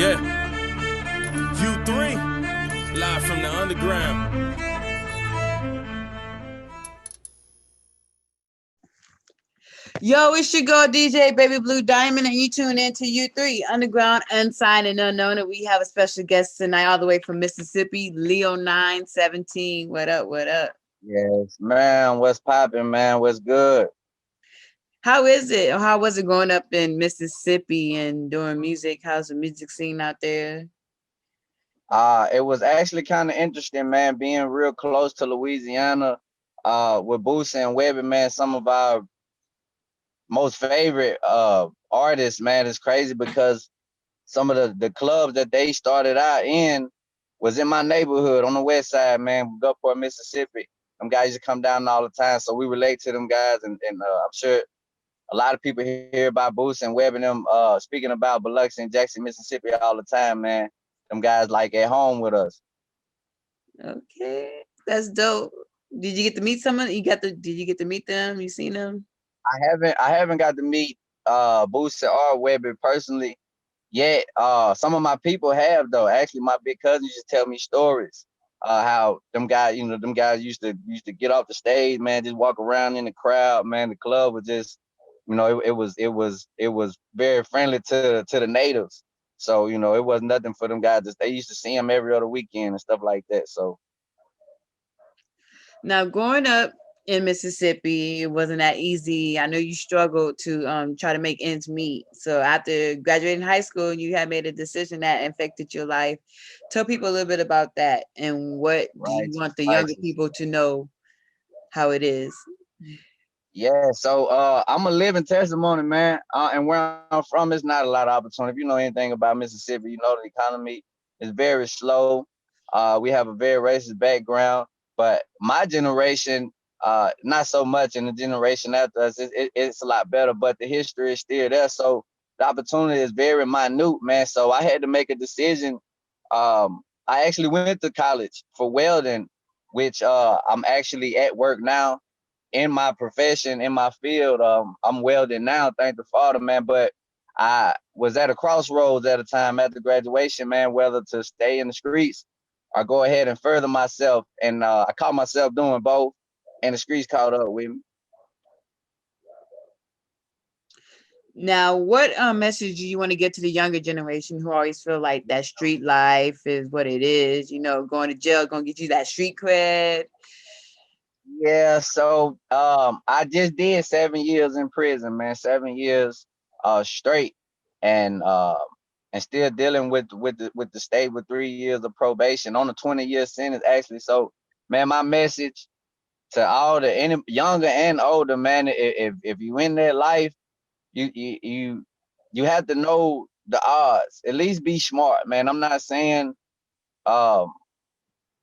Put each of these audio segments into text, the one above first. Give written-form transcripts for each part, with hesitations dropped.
Yeah, U3, live from the underground. Yo, it's your girl DJ Baby Blue Diamond, and you tune in to U3 Underground, Unsigned, and Unknown. And we have a special guest tonight, all the way from Mississippi, Leonine17. What up? What up? Yes, man. What's popping, man? What's good? How is it? Or how was it growing up in Mississippi and doing music? How's the music scene out there? It was actually kind of interesting, man, being real close to Louisiana, with Boosie and Webby, man, some of our most favorite artists, man. It's crazy because some of the clubs that they started out in was in my neighborhood on the west side, man, Gulfport, Mississippi. Them guys used to come down all the time, so we relate to them guys, and I'm sure a lot of people hear about Boost and Webb and them speaking about Biloxi and Jackson, Mississippi all the time, man. Them guys like at home with us. Okay, that's dope. Did you get to meet someone? Did you get to meet them? You seen them? I haven't got to meet Boost or Webby personally yet. Some of my people have though. Actually, my big cousin used to tell me stories. How them guys used to get off the stage, man, just walk around in the crowd, man. The club was just, it was very friendly to the natives. So it was nothing for them guys. They used to see them every other weekend and stuff like that. So Now, growing up in Mississippi, it wasn't that easy. I know you struggled to try to make ends meet. So after graduating high school, you had made a decision that affected your life. Tell people a little bit about that, and what do you righteous, want the younger righteous. people to know how it is? Yeah, so I'm a living testimony, man. And where I'm from, it's not a lot of opportunity. If you know anything about Mississippi, you know the economy is very slow. We have a very racist background, but my generation, not so much. In the generation after us, it's a lot better. But the history is still there, so the opportunity is very minute, man. So I had to make a decision. I actually went to college for welding, which I'm actually at work now in my profession, in my field. I'm welding now, thank the Father, man. But I was at a crossroads at a time after graduation, man, whether to stay in the streets or go ahead and further myself. And I caught myself doing both, and the streets caught up with me. Now, what message do you want to get to the younger generation who always feel like that street life is what it is? You know, going to jail gonna get you that street cred. Yeah, so I just did 7 years in prison, man. 7 years straight, and still dealing with the state with 3 years of probation on a 20-year sentence actually. So, man, my message to all the any younger and older, man, if you in that life, you have to know the odds. At least be smart, man. I'm not saying um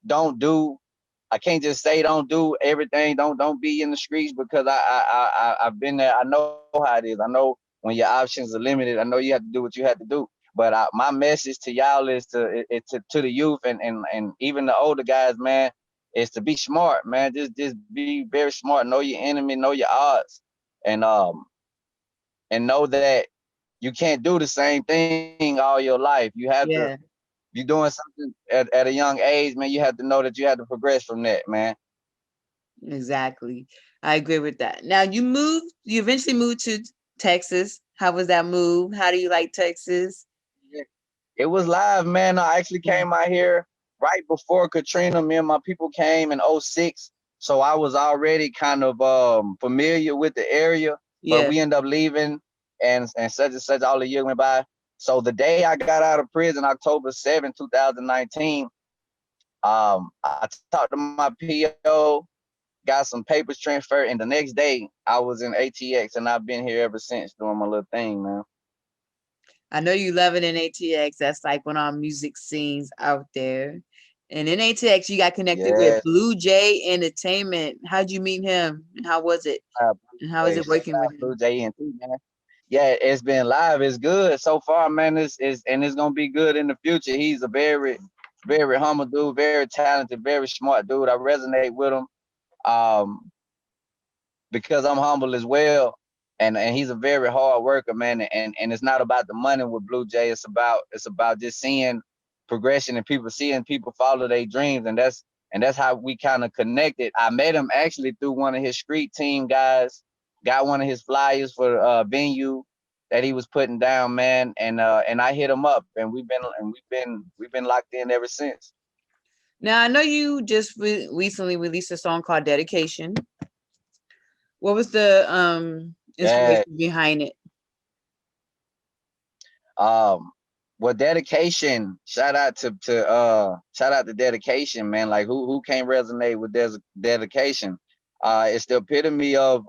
don't do I can't just say don't do everything. Don't be in the streets because I've been there. I know how it is. I know when your options are limited. I know you have to do what you have to do. But my message to y'all is to the youth and even the older guys, man, is to be smart, man. Just be very smart. Know your enemy. Know your odds, and know that you can't do the same thing all your life. You have to. Yeah. If you're doing something at a young age, man, you have to know that you have to progress from that, man. Exactly. I agree with that. Now you eventually moved to Texas. How was that move? How do you like Texas? Yeah. It was live, man. I actually came out here right before Katrina. Me and my people came in '06, so I was already kind of familiar with the area. But Yeah. we ended up leaving, and such and such. All the year went by. So the day I got out of prison, October 7, 2019, I talked to my PO, got some papers transferred, and the next day I was in ATX, and I've been here ever since doing my little thing, man. I know you love it in ATX. That's like one of our music scenes out there. And in ATX, you got connected with Yes. Blue Jay Entertainment. How'd you meet him? And how was it? And how is it Shout working with out Blue him? Jay and man. Yeah, it's been live. It's good so far, man. It's gonna be good in the future. He's a very humble dude, very talented, very smart dude. I resonate with him. Um, because I'm humble as well. and he's a very hard worker, man. And it's not about the money with Blue Jay. It's about just seeing progression and people seeing people follow their dreams, and that's how we kind of connected. I met him actually through one of his street team guys. Got one of his flyers for venue that he was putting down, man, and I hit him up, and we've been locked in ever since. Now I know you just recently released a song called Dedication. What was the Yeah. inspiration behind it? Um, well, dedication. Shout out to dedication, man. Like who can't resonate with dedication? It's the epitome of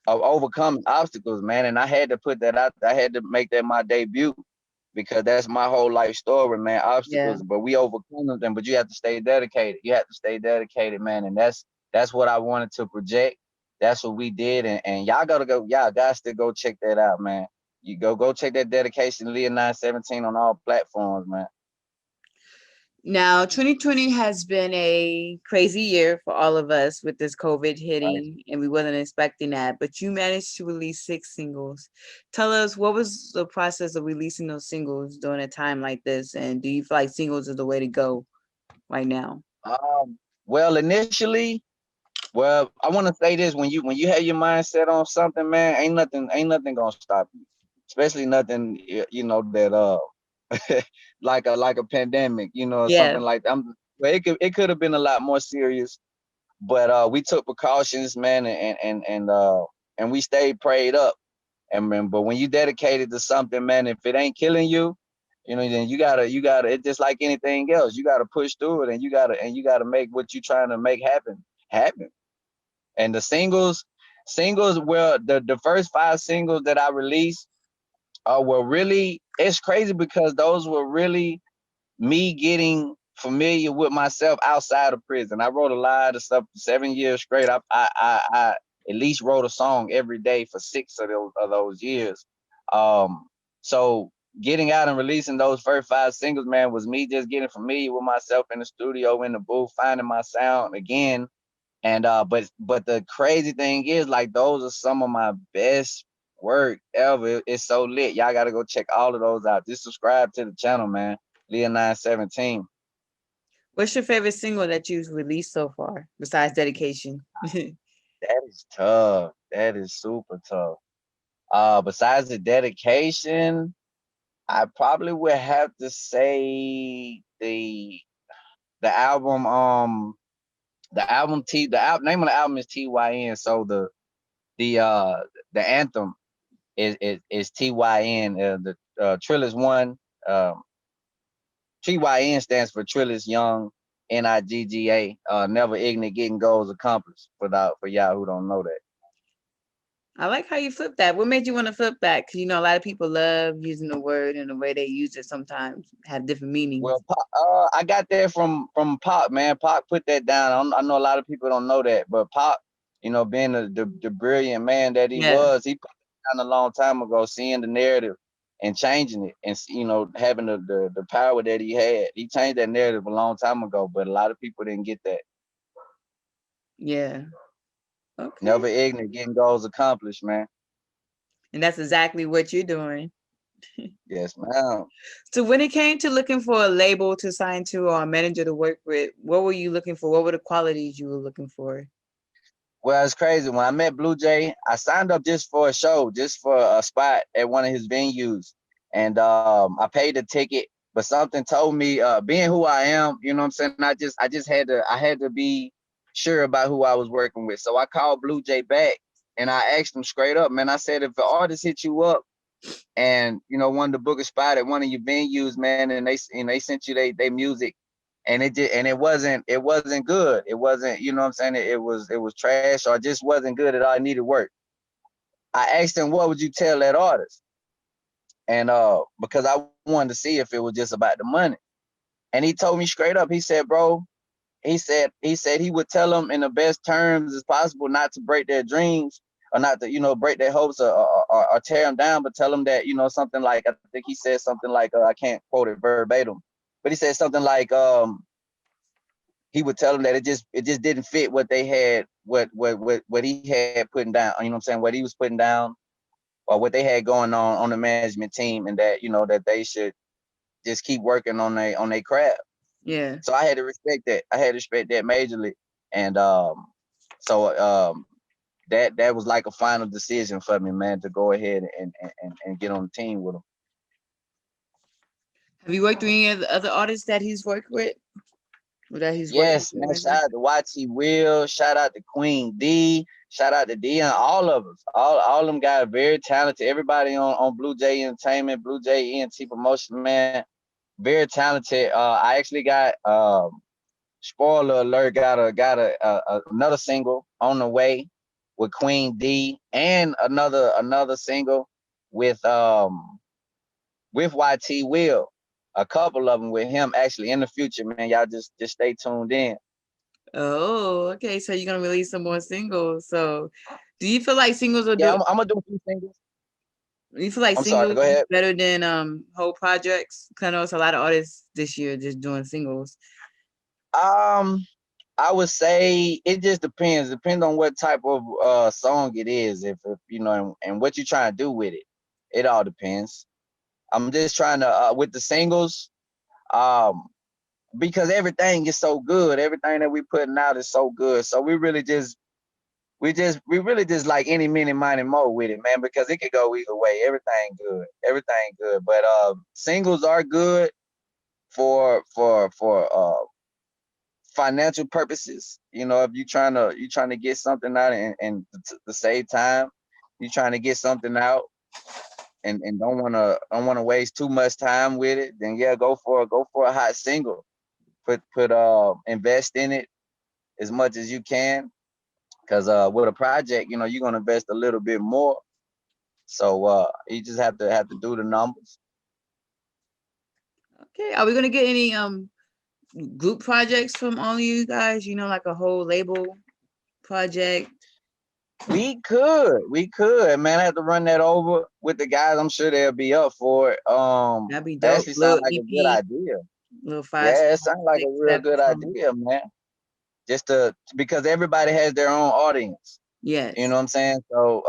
overcoming obstacles, man. And I had to put that out. I had to make that my debut because that's my whole life story, man. Yeah. Obstacles, but we overcome them. But you have to stay dedicated. You have to stay dedicated, man. And that's what I wanted to project. That's what we did, and y'all gotta go. Y'all guys to go check that out, man. You go check that dedication, Leonine17 on all platforms, man. Now, 2020 has been a crazy year for all of us with this COVID Right. hitting, and we wasn't expecting that. But you managed to release 6 singles. Tell us, what was the process of releasing those singles during a time like this? And do you feel like singles is the way to go right now? Well, initially, well, I want to say this: when you have your mindset on something, man, ain't nothing gonna stop you. Especially nothing, you know that like a pandemic, you know, or Yeah. something like that. Well, it could have been a lot more serious, but we took precautions, man, and we stayed prayed up. And man, but when you dedicated to something, man, if it ain't killing you, you know, then you gotta. It's just like anything else. You gotta push through it, and you gotta make what you trying to make happen. And the singles, well, the first 5 singles that I released were really. It's crazy because those were really me getting familiar with myself outside of prison. I wrote a lot of stuff for 7 years straight. I at least wrote a song every day for 6 of those years. Um, so getting out and releasing those first 5 singles, man, was me just getting familiar with myself in the studio, in the booth, finding my sound again. And but the crazy thing is, like, those are some of my best work ever. It's so lit. Y'all gotta go check all of those out. Just subscribe to the channel, man. Leonine17. What's your favorite single that you've released so far besides Dedication? That is tough. That is super tough. Besides the dedication, I probably would have to say the album. Name of the album is TYN. So the uh the anthem is TYN. The Trillis One. Um, TYN stands for Trillis Young, NIGGA. Never ignorant, getting goals accomplished. For y'all who don't know that. I like how you flip that. What made you want to flip that? Because you know a lot of people love using the word and the way they use it sometimes have different meanings. Well, I got that from Pop, man. Pop put that down. I know a lot of people don't know that, but Pop, you know, being the brilliant man that Yeah, he put it down a long time ago, seeing the narrative and changing it, and you know, having the power that he had. He changed that narrative a long time ago, but a lot of people didn't get that. yeah. Okay. Never ignorant, getting goals accomplished, man. And that's exactly what you're doing. Yes, ma'am. So when it came to looking for a label to sign to or a manager to work with, what were you looking for? What were the qualities you were looking for? Well, it's crazy. When I met Blue Jay, I signed up just for a show, just for a spot at one of his venues. And I paid the ticket, but something told me, being who I am, you know what I'm saying? I just I had to be sure about who I was working with. So I called Blue Jay back and I asked him straight up, man. I said, if an artist hit you up and you know wanted to book a spot at one of your venues, man, and they sent you they music, and it wasn't good. It wasn't, you know what I'm saying? It was trash or just wasn't good at all. It needed work. I asked him, what would you tell that artist? And because I wanted to see if it was just about the money. And he told me straight up, he said, bro, he said he would tell them in the best terms as possible not to break their dreams or not to, you know, break their hopes or tear them down, but tell them that, you know, something like, I think he said something like, I can't quote it verbatim, but he said something like, he would tell them that it just didn't fit what they had, what he had putting down. You know what I'm saying? What he was putting down, or what they had going on the management team, and that that they should just keep working on their craft. Yeah. So I had to respect that. I had to respect that majorly, and so that was like a final decision for me, man, to go ahead and get on the team with him. Have you worked with any of the other artists that he's worked with? Or that he's working Yes, with man. right now? Shout out to YT Will. Shout out to Queen D. Shout out to Dion. All of us. All them guys are very talented. Everybody on Blue Jay Entertainment, Blue Jay ENT Promotion, man. Very talented. I actually got spoiler alert. Got another single on the way with Queen D, and another single with YT Will. A couple of them with him actually in the future, man. Y'all just stay tuned in. Oh, okay. So you're gonna release some more singles. So do you feel like singles will Yeah, do I'm gonna do a few singles. you feel like I'm sorry. singles Go is ahead. better than whole projects? 'Cause I know it's a lot of artists this year just doing singles. Um, I would say it just depends. Depends on what type of song it is. If and what you're trying to do with it. It all depends. I'm just trying to with the singles, um, because everything is so good. Everything that we putting out is so good. So we really just like any mini money more with it, man, because it could go either way. Everything good. But singles are good for financial purposes. If you trying to get something out, and to save time, you trying to get something out, and don't wanna waste too much time with it, then yeah, go for a hot single. Put invest in it as much as you can, because with a project, you're gonna invest a little bit more. So you just have to do the numbers. Okay. Are we gonna get any group projects from all of you guys? Like a whole label project? We could, man. I have to run that over with the guys. I'm sure they'll be up for it. That'd be That dope. actually Little sounds like a good EP, idea. little five Yeah, it songs, sounds like a six, real seven good songs. idea, man. Just because everybody has their own audience. You Yes. know what I'm saying? So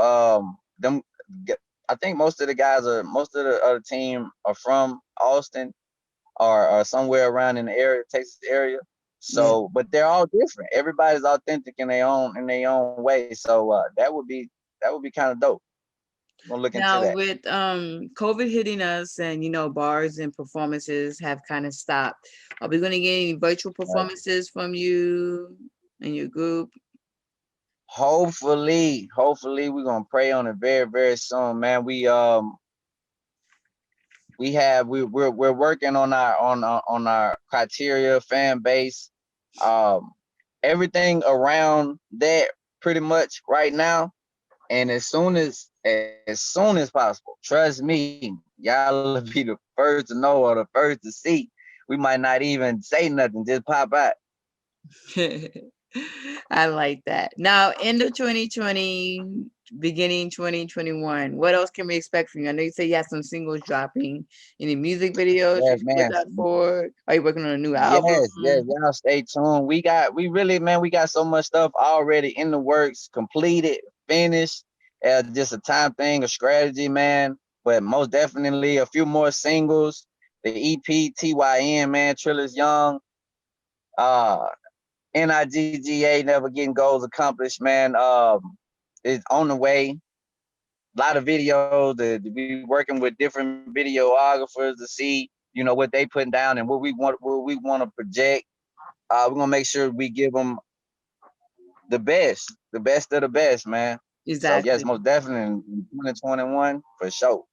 I think most of the other team are from Austin, or somewhere around in the area, Texas area. Yeah. So, but they're all different. Everybody's authentic in their own way. So that would be kind of dope. I'm gonna look into Now that. with COVID hitting us, and bars and performances have kind of stopped. Are we gonna get any virtual Right. performances from you and your group? Hopefully, we're gonna pray on it very, very soon, man. We're working on our criteria, fan base, um, everything around that pretty much right now. And as soon as possible, trust me, y'all will be the first to know or the first to see. We might not even say nothing, just pop out. I like that. Now, end of 2020, beginning 2021, what else can we expect from you? I know you say you have some singles dropping. Any music videos we Yes, should look man. out for? Are you working on a new album? Yes. Y'all stay tuned. We got so much stuff already in the works, completed, finished. Just a time thing, a strategy, man. But most definitely a few more singles. The EP TYN, man, Triller's Young. Uh NIGGA, Never Getting Goals Accomplished, man. Is on the way. A lot of videos. We working with different videographers to see, what they putting down and what we want to project. We're gonna make sure we give them the best of the best, man. So yes, Exactly. most definitely in 2021 for sure.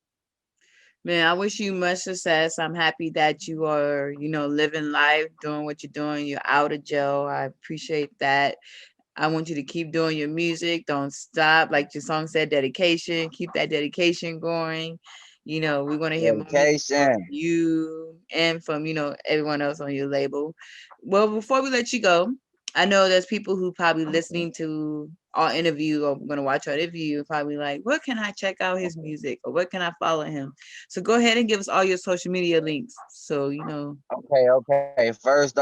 Man, I wish you much success. I'm happy that you are, living life, doing what you're doing. You're out of jail. I appreciate that. I want you to keep doing your music. Don't stop. Like your song said, dedication. Keep that dedication going. We want to hear more music from Dedication. you and from, everyone else on your label. Well, before we let you go, I know there's people who probably listening to our interview or going to watch our interview probably like, where can I check out his music or where can I follow him? So go ahead and give us all your social media links. So, Okay. First,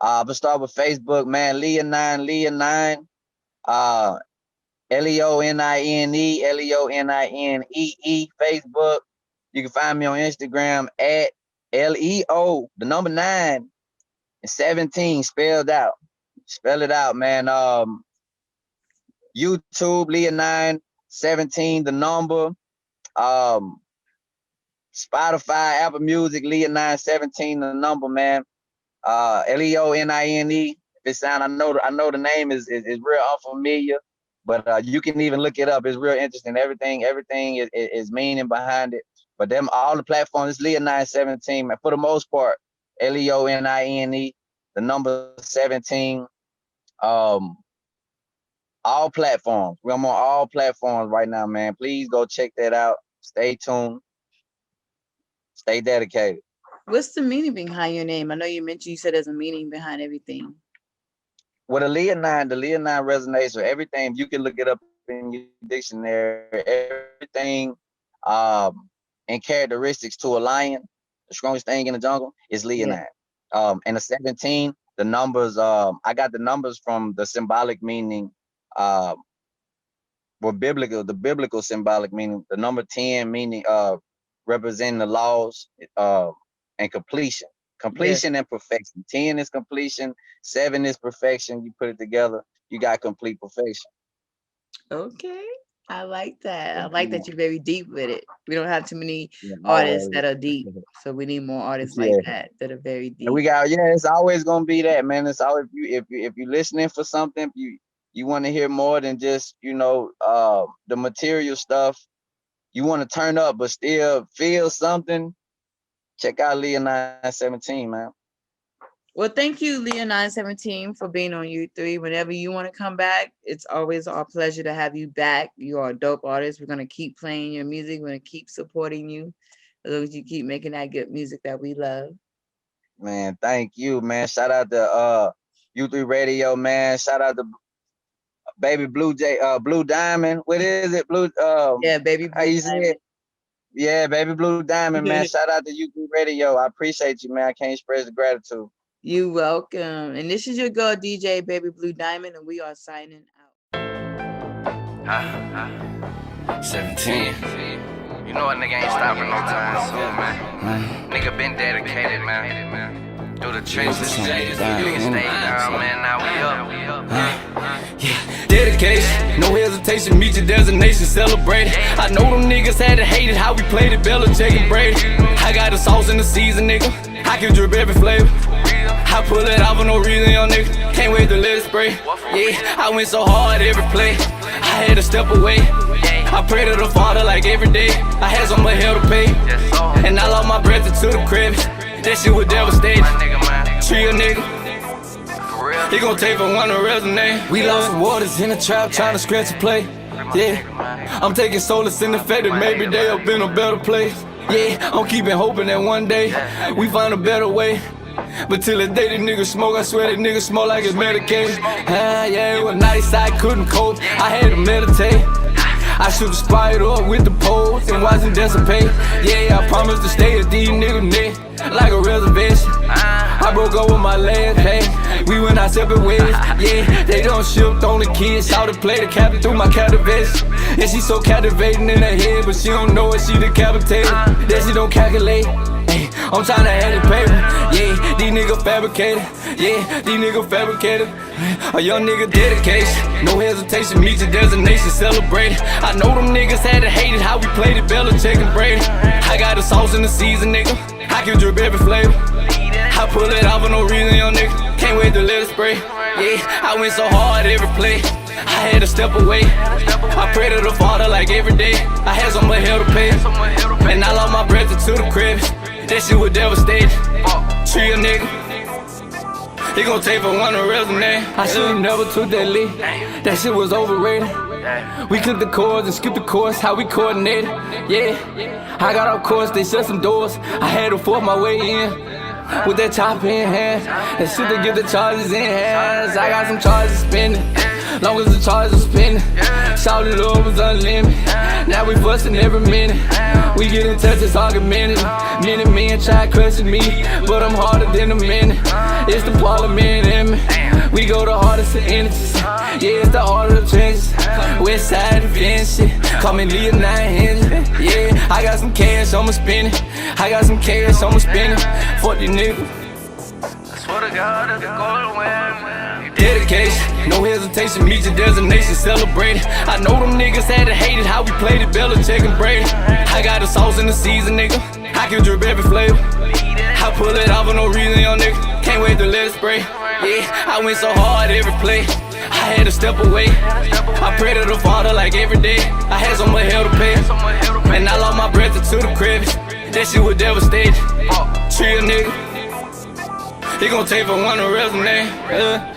But start with Facebook, man. Leonine, Leonine, Facebook. You can find me on Instagram at LEO, the number 9 and 17 spelled out. Spell it out, man. YouTube, Leonine17, the number. Spotify, Apple Music, Leonine17, the number, man. Leonine. If it sound, I know the name is real unfamiliar, but you can even look it up. It's real interesting. Everything is meaning behind it. But them all the platforms, it's Leonine17, man. For the most part, Leonine, the number 17. All platforms. I'm on all platforms right now, man. Please go check that out. Stay tuned. Stay dedicated. What's the meaning behind your name? I know you mentioned you said there's a meaning behind everything. Well, the Leonine resonates with everything. You can look it up in your dictionary. Everything and characteristics to a lion, the strongest thing in the jungle, is Leonine. Yeah. And the 17, the numbers, I got the numbers from the symbolic meaning, the biblical symbolic meaning, the number 10 meaning representing the laws and completion. Completion and perfection. 10 is completion, 7 is perfection. You put it together, you got complete perfection. Okay. I like that. I like that you're very deep with it. We don't have too many artists that are deep. So we need more artists like that are very deep. And we got, it's always gonna be that, man. It's always if you're listening for something, you want to hear more than just, the material stuff. You want to turn up but still feel something. Check out Leonine17, man. Well, thank you, Leonine17, for being on U3. Whenever you want to come back, it's always our pleasure to have you back. You are a dope artist. We're going to keep playing your music. We're going to keep supporting you as long as you keep making that good music that we love. Man, thank you, man. Shout out to U3 Radio, man. Shout out to Baby Blue Diamond. What is it? Baby Blue Diamond. Yeah, Baby Blue Diamond, man. Shout out to U3 Radio. I appreciate you, man. I can't express the gratitude. You're welcome. And this is your girl, DJ Baby Blue Diamond, and we are signing out. 17. You know a nigga ain't stopping no time soon, man. Nigga been dedicated, man. Through the trenches, niggas stay down, man. Now we up. Yeah, dedication, no hesitation, meet your designation, celebrate it. I know them niggas had to hate it, how we played it, Belichick and Brady. I got the sauce in the season, nigga. I can drip every flavor. I pull it out for no reason, young nigga. Can't wait to let it spray. Yeah, I went so hard every play. I had to step away. I pray to the Father like every day. I had so much hell to pay, and I lost my breath into the crib. That shit was devastating. Tree a nigga, he gon' take for one to resonate. We lost some waters in the trap, trying to scratch a play. Yeah, I'm taking solace in the fact that maybe they up in a better place. Yeah, I'm keeping hoping that one day we find a better way. But till the day the nigga smoke, I swear that nigga smoke like it's medicated. Yeah, it was nice, I couldn't cope, I had to meditate. I should've spied up with the poles and watch them dissipate. Yeah, I promised to stay at these niggas' neck like a reservation. I broke up with my last, hey, we went our separate ways. Yeah, they don't ship, only kids. Shout to play the captain through my captivation. And she so captivating in her head, but she don't know it, she decapitated. That she don't calculate. Hey, I'm tryna have it paper. Yeah, these niggas fabricated. Yeah, these niggas fabricated. A young nigga dedication, no hesitation, meet your designation, celebrate it. I know them niggas had to hate it, how we played it, Belichick and Brady. I got the sauce in the season, nigga. I can drip every flavor. I pull it out for no reason, young nigga. Can't wait to let it spray. Yeah, I went so hard every play. I had to step away. I pray to the Father like every day. I had so much hell to pay, and I lost my breath into the crib. That shit was devastating. Tree a nigga, he gon' take for one to resonate. I should've never took that lead. That shit was overrated. We clipped the chords and skipped the course, how we coordinated. Yeah, I got off course, they shut some doors. I had to force my way in with that chopper in hand. That shit to get the charges in hands. I got some charges spending, long as the charges spending. Shouted love was unlimited. Now we bustin' every minute. We get in touch, it's argumentative. Many men try crushing me, but I'm harder than a minute. It's the parliament in me. We go the hardest of energies. Yeah, it's the order of trenches. West side advance shit. Call me Leonine17 Interview. Yeah, I got some cash, I'ma spend it. I got some cash, I'ma spend it. Fuck these niggas. I swear to God, it's going win. Dedication, no hesitation, meet your designation, celebrate it. I know them niggas had to hate it, how we played it, Belichick and Brady. I got the sauce in the season, nigga. I can drip every flavor. I pull it out for no reason, young nigga. Can't wait to let it spray. Yeah, I went so hard every play. I had to step away. I pray to the Father like every day. I had so much hell to pay, and I lost my breath to the crevice. That shit was devastating. Tree a nigga, he gon' take for one to resonate.